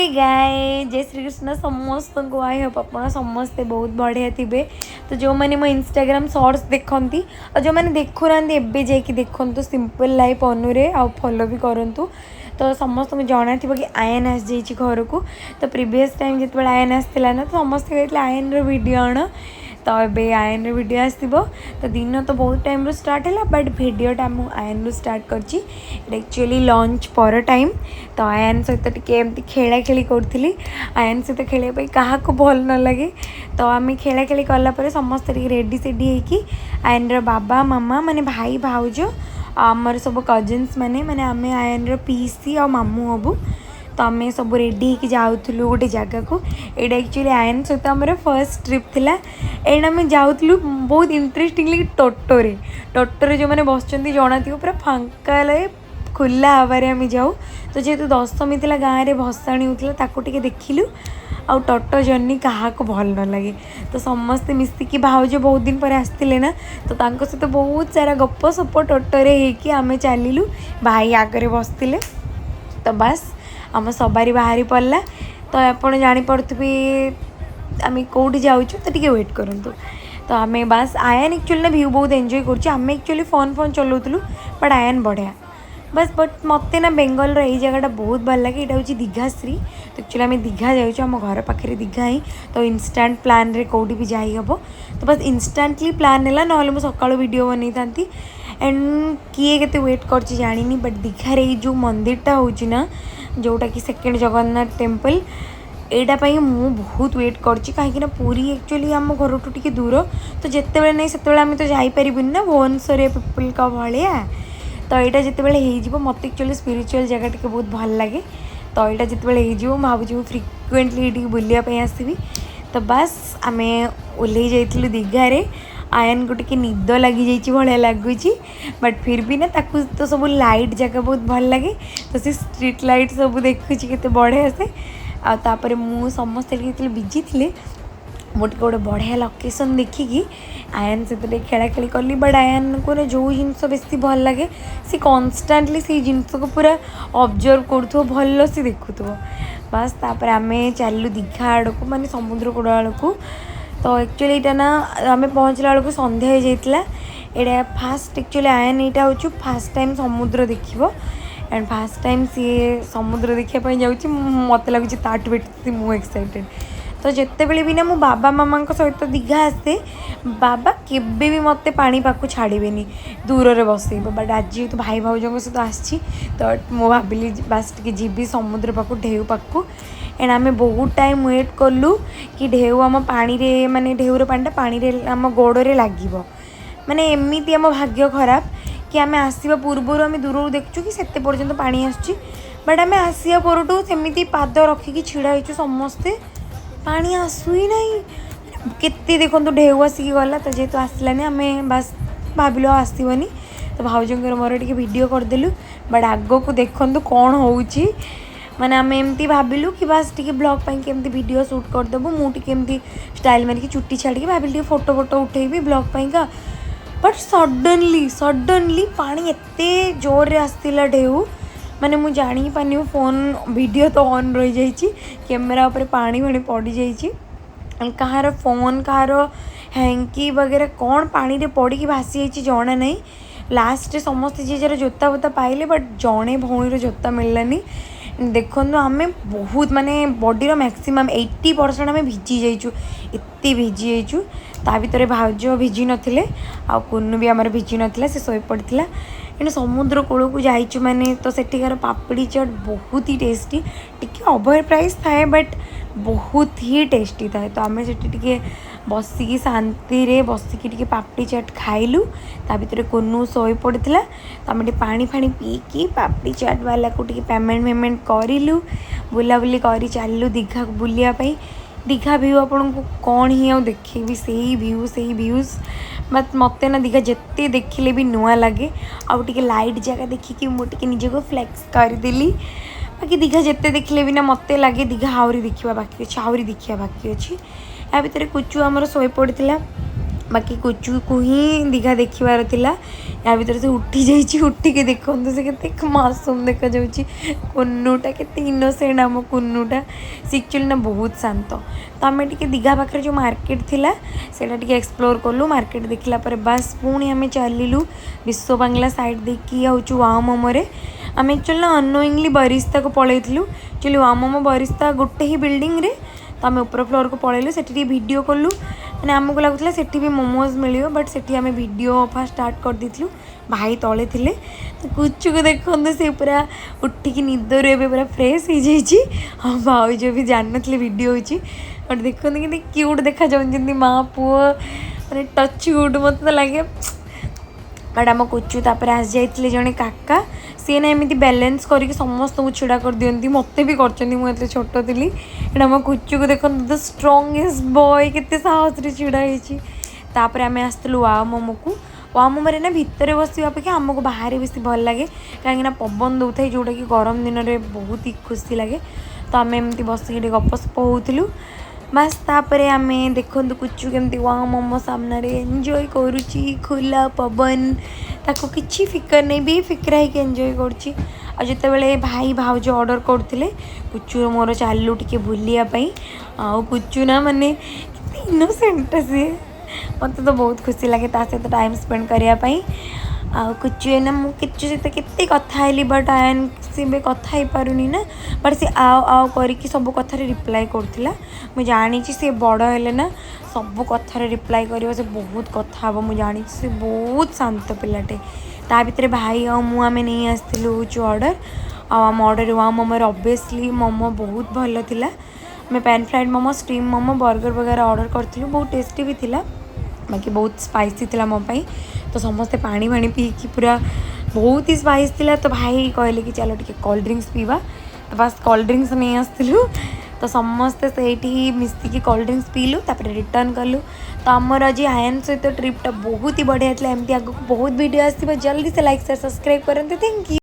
गाय जय श्री कृष्ण समस्त को आई होप आप समस्ते बहुत बढ़िया थे। तो जो मैंने मो इंस्टाग्राम शॉर्ट्स देखती और जो मैंने देखुना एवं जाकि देखु सिंपल लाइफ अनुरे आ फॉलो भी करूँ। तो समस्त को जना थी कि आयन आसी जाइए घर को। तो प्रीवियस टाइम जिते आयन आसाला ना तो समस्त कहते आयन वीडियो आण तो ये आयन वीडियो आसो। तो दिन तो बहुत टाइम रू स्टार्ट है बट वीडियोटा मुझे आयन रू स्टार्ट कर एक्चुअली लंच पर टाइम। तो आयन सहित टी खेला खेली करी आयन सहित खेलने क्या भल न लगे। तो आम खेला खेली कलापर समस्त रेडी सेडी होगी आयन बाबा मामा माने भाई भाउज आमर सब कजिन्स माने आम आयन पीसी आ मामू हबू। तो आम सब रेडी होकर जाऊँ गोटे जगह को। यहाँ एक्चुअली आयन सहित आम फर्स्ट ट्रिप थिला। एंड आम जाऊँ बहुत इंटरेस्टिंगली टोटोरे टोटोरे जो मैंने बस जना थी पूरा फांका लगे खुला हवारे आम जाऊ। तो जेहेतु दशमी थी गाँव में भसाणी होता टे देखिलु आ टोटो जर्नी क्या भल न लगे। तो समस्ते मिसिकी भाउज बहुत दिन पर आसते ना तो सहित बहुत सारा गप सप टोटोरे होकि आम चलिलु भाई आगे बसते। तो बस आम सवारी बाहरी पड़ला। तो आप जापे आम कौटी जाऊँ तो टे वेट करूँ। तो आम बस आयन एक्चुअली ना व्यू बहुत एंजॉय करें एक्चुअली फोन फोन चलाऊँ बट आयन बढ़िया बस। बट मत ना बेंगल रही जगह बहुत भल लगे। यहाँ हूँ दीघाश्री। तो एक्चुअली आम दीघा जाम घर पाखे दीघा ही। तो इनस्टांट प्लान रे कौटी भी जाई हम। तो बस इनस्टांटली प्लान है ना मुझे सकाळु वीडियो बनी था। एंड किए के वेट कर जानी बट दीघार जो मंदिरटा होना जोटा कि सेकेंड जगन्नाथ टेम्पल एटापाई मु बहुत वेट करची कहीं पूरी एक्चुअली आम घर टी दूर। तो जिते नहीं से आम तो जापरिबुनि ना भुवनेश्वर पीपल का भाया। तो यहाँ जिते हो मत एक्चुअली स्पिरिचुअल जगह टे बहुत भल लगे। तो यहाँ जिते हो भावुँ फ्रिक्वेंटली ये बुलायापी आसबि। तो बस आम ओल्ल जाइलु दीघारे आयन को टिके निद लगी भाया लगुच बट फिर भी ना ताकू तो सब लाइट जगह बहुत भल लगे। तो सी स्ट्रीट लाइट सब देखुची केते बढ़िया से आपर मु समस्त बिजी थे मोटे गोटे बढ़िया लोकेशन देखिकी आयन से खेला खेली कली। बट आयन को जो जिनस बेसी भल लगे सी कन्स्टाटली से जिनस को पूरा ऑब्जर्व करूँ भल से देखु। बस तापर आम चलू दीघा आड़ को माने समुद्र कूड़ आड़ को। तो एक्चुअली यहाँ ना आम पहुँचला बेलू संध्या हो जाता। यहाँ फास्ट एक्चुअली आयन यहाँ हूँ फास्ट टाइम समुद्र देखो एंड फास्ट टाइम सी समुद्र देखापी जाऊँगी मत लगुच ताठ बेटी मु एक्साइटेड। तो जिते बड़े भी ना मो बाबा मामा सहित दीघा आसे बाबा केबे भी मत पानी पाक छाड़े दूर रे बसइब। बट आज तो भाई भाउजों सहित आसी तो मु भाविली बास टे जीवी समुद्र पाक ढेउ पाक। एंड आम बहुत टाइम वेट कलु कि ढेउ आम पानी रे माने ढेउर पानीटा पानी रे आम गोड़े लगे माने एमती आम भाग्य खराब कि आम आसवा पूर्वर आम दूर देखु कि सेते पर्यंत पानी आसुची। बट आम आसिया परठू सेमती पाद रखिकी छिड़ा होइछु समस्ते पानी आसु ही ना केते देखो ढेउ आसिक गला। तो जेहेतु आसलानी आम बस भाविलु आसबनी तो भाउजंकर मोर टे वीडियो करदेलु। बट आग को देखु कौन होउची माने आम एमती भाविलु कि बस टी ब्लॉग केमती वीडियो शूट करदेबू मुझे एमती स्टाइल मारिकी चुट्टी छाड़ी भाविली फोटो फोटो उठेबी ब्लॉग का। बट सडनली पानी एते जोर रे आसला ढेउ माने मु जानी पानी फोन वीडियो तो ऑन रही जाइए कैमेरा उपर पानी फाणी पड़ जाइए कहार फोन कहार हैंकी वगैरह कौन पानी रे पड़ी कि भासी जाइए जना नहीं। लास्ट समस्त जी जार जोता बोता पाइले बट जड़े भौणी जोता मिललानी। देखो आम बहुत माने बॉडीर मैक्सिमम 80% आम भिजी जाइचु एत्ते भिजी जाइचु। ता भितर भाउज भिजी नथिले आ कुन्नू भी आमर भिजी नथिला से सोई पड़थिला। एंड समुद्र कूल को जाइचु माने तो सेठिकार पापड़ी चाट बहुत ही टेस्टी टिके ओवर प्राइस थाए बट बहुत ही टेस्टी थाए। तो आम से बसिकी शांति रे बसिकी टिके पापड़ी चाट खाइलु ता भितर कुन्नू सोई पड़थिला। तो आम पानी फाणी पीकी पापड़ी चाट वाला को टिके पेमेंट करिलु बुलाबुली करी चलू दीघा को बुलिया पाई। दीघा व्यू आपन को कौन ही आ देखेबी सही व्यूज मत ना दीघा जिते देखिले भी नुआ लगे आउ टिके लाइट जगह देखिकी मुझे निजे को फ्लेक्स करदेली। बाकी दीघा जिते देखिले भी ना मत लगे दीघा आहरी देखा बाकी अच्छे आहरी देखा बाकी अच्छी। या भितर कुचु आमर शोई पड़ता बाकी कुचु को ही दीघा देखिबार थिला या भीतर से उठी जाइए उठिके देखते से के मासूम देखा जाऊँगी कुन्नुटा के इनोसेंट आम कुन्नुटा से एक्चुअली ना बहुत शांत तो आम टे दीघा पाखे जो मार्केट थिला सेटा टे एक्सप्लोर कलु मार्केट देखला पर बस पुणी आम चलू विश्व बांग्ला साइड देखी आउचु वाओ मोमोरे आम एक्चुअली ना अनोइंगली बरिस्ता को पलैलु एक्चुअली वाओ मोमो बरिस्ता गोटे ही बिल्डिंग रे तो आम ऊपर फ्लोर को पलैलु से वीडियो कलु मैंने आमको लगुला सेठी भी मोमोज मिल बट सेठी आम वीडियो फास्ट स्टार्ट कर देलु भाई तले थिले तो कुचु को देखते से पूरा उठिकी निदर एवं पूरा फ्रेश हो जाइए हाँ भाज भी जान नी वीडियो बट देखते कि क्यूट देखा जाऊँ माँ पुओ मैंने टच गुड मत तो लगे बट आम कुचु तापर आस जाइए जड़े काका सी ना एमती बैलेंस करके समस्त को छिड़ा कर दिखती मत भी कर छोट थी एटा आम कुचु को देखते द स्ट्रंगेस्ट बॉय के साहस छिड़ा होपर आम आसलु वाओ मोमो को वाओ मोमो ना भितर बस अपेक्षा आमको बाहर बेसी भल लगे कहीं पवन दौता है जोटा कि गरम दिन में बहुत ही खुशी लगे तो आम एमती बस गपसप होलु बस तापर आम देखु कुचु केमती वाओ मोमो सामने एंजॉय करुच्ची खुला पवन ताको किसी फिकर नहीं भी फिक्रा ही एंजॉय करुच्ची आ जिते भाई भाउज ऑर्डर करते कुचु मोर चालू टे बुलापाई आउ कुचु ना माने इनोसेंट सी मत तो बहुत खुशी लगे सहित टाइम स्पेंड करने आ कुचु ना मुझे सहित केते कथाली बट आयन सी कथा ही पारुनी ना बट सी आओ आओ करके सब कथार रिप्लाई करूला मुझे जानी सी बड़ हेले ना सब कथार रिप्लाई कर से बहुत कथा हम मुझे जानी से बहुत शांत पिलाटे ता भितर भाई आम नहीं आसलु ऑर्डर आम order wow momo obviously momo बहुत भल थिला मैं pan fried momo steam momo burger वगैरह ऑर्डर करूँ बहुत टेस्टी भी थिला बाकी बहुत स्पाइसी थिला मो पाई तो समस्ते पानी पानी पीकी पूरा बहुत ही स्पाइस थिला तो भाई कहले कि चलो टे कोल्ड ड्रिंक्स पीवा तो बस कोल्ड ड्रिंक्स नहीं आसलु तो समस्ते से मिसिकी कोल्ड ड्रिंक्स पीलु तापर रिटर्न कलु तो आमर आज आयन सहित ट्रिपटा बहुत ही बढ़िया था एमती आगे बहुत वीडियो आस जल्दी से लाइक शेयर सब्सक्राइब करते थैंक यू।